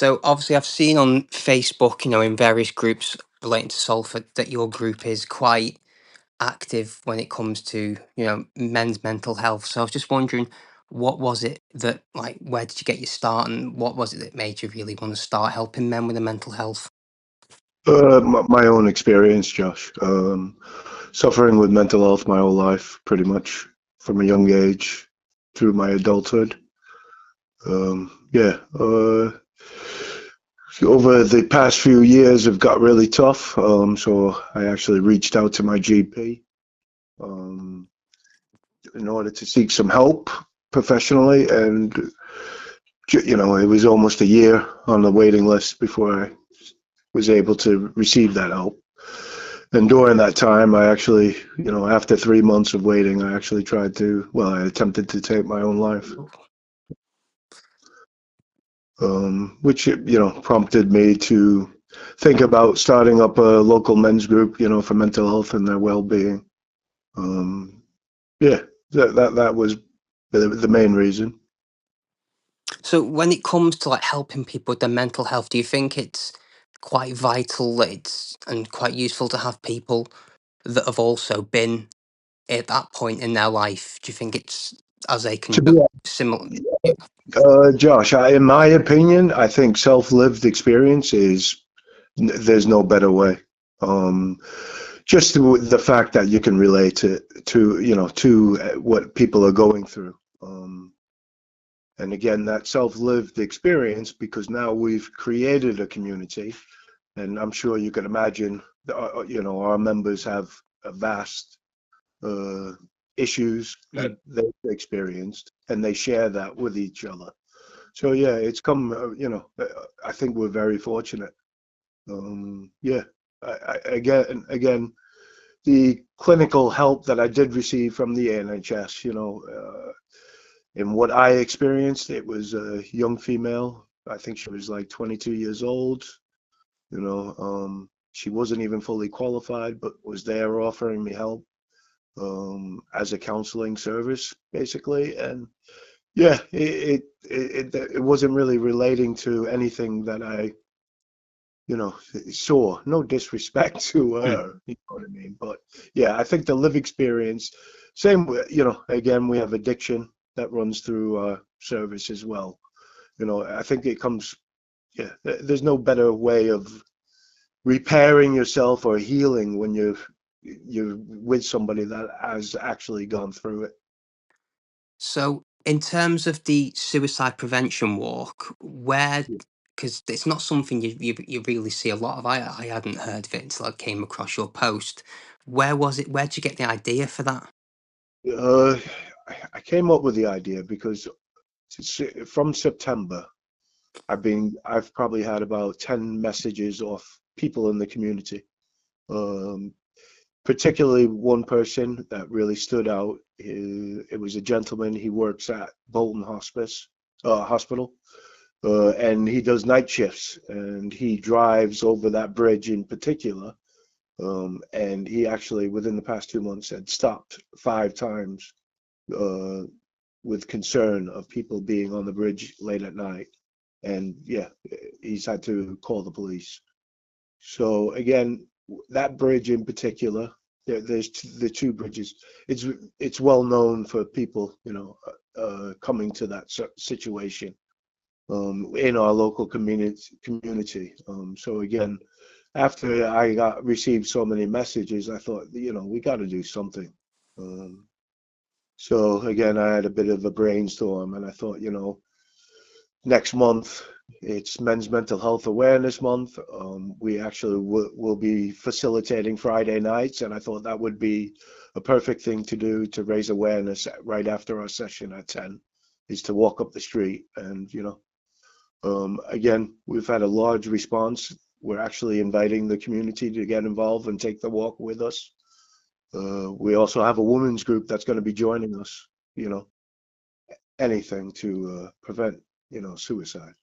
So obviously, I've seen on Facebook, in various groups relating to Salford, that your group is quite active when it comes to, men's mental health. So I was just wondering, what was it that, like, where did you get your start, and what was it that made you really want to start helping men with their mental health? My own experience, Josh. Suffering with mental health my whole life, pretty much from a young age through my adulthood. Yeah. Over the past few years, it got really tough. So I actually reached out to my GP um, in order to seek some help professionally, and it was almost a year on the waiting list before I was able to receive that help. And during that time, I actually, after 3 months of waiting, I actually I attempted to take my own life, which, prompted me to think about starting up a local men's group, for mental health and their well-being. Um, yeah, that was the main reason. So when it comes to like helping people with their mental health, do you think it's quite vital that it's and quite useful to have people that have also been at that point in their life? Do you think it's as they To can be similar? Yeah. Josh, in my opinion, I think self-lived experience there's no better way. Um, just the fact that you can relate it to what people are going through. And again, that self-lived experience, because now we've created a community, and I'm sure you can imagine, our members have a vast uh, issues that Mm. they've experienced, and they share that with each other. So yeah, it's come. I think we're very fortunate. Yeah, again, the clinical help that I did receive from the NHS, in what I experienced, it was a young female. I think she was like 22 years old. She wasn't even fully qualified, but was there offering me help as a counseling service, basically. And yeah, it wasn't really relating to anything that I saw. No disrespect to Mm. her, you know what I mean? But yeah, I think the live experience, same with, again, we have addiction that runs through our service as well. I think it comes, yeah, there's no better way of repairing yourself or healing when you're with somebody that has actually gone through it. So, in terms of the suicide prevention walk, where, because it's not something you really see a lot of. I hadn't heard of it until I came across your post. Where was it? Where did you get the idea for that? Uh, I came up with the idea because from September, I've probably had about 10 messages off people in the community. Um, Particularly one person that really stood out. It was a gentleman. He works at Bolton Hospital, and he does night shifts, and he drives over that bridge in particular. And he actually, within the past 2 months, had stopped 5 times uh, with concern of people being on the bridge late at night. And yeah, he's had to call the police. So again, that bridge in particular, the two bridges. It's it's well known for people, coming to that situation in our local community. So again, after I got received so many messages, I thought, we got to do something. Um, so again, I had a bit of a brainstorm, and I thought, next month it's Men's Mental Health Awareness Month. We actually will be facilitating Friday nights, and I thought that would be a perfect thing to do to raise awareness right after our session at 10, is to walk up the street. And again, we've had a large response. We're actually inviting the community to get involved and take the walk with us. We also have a women's group that's going to be joining us. You know, anything to prevent, suicide.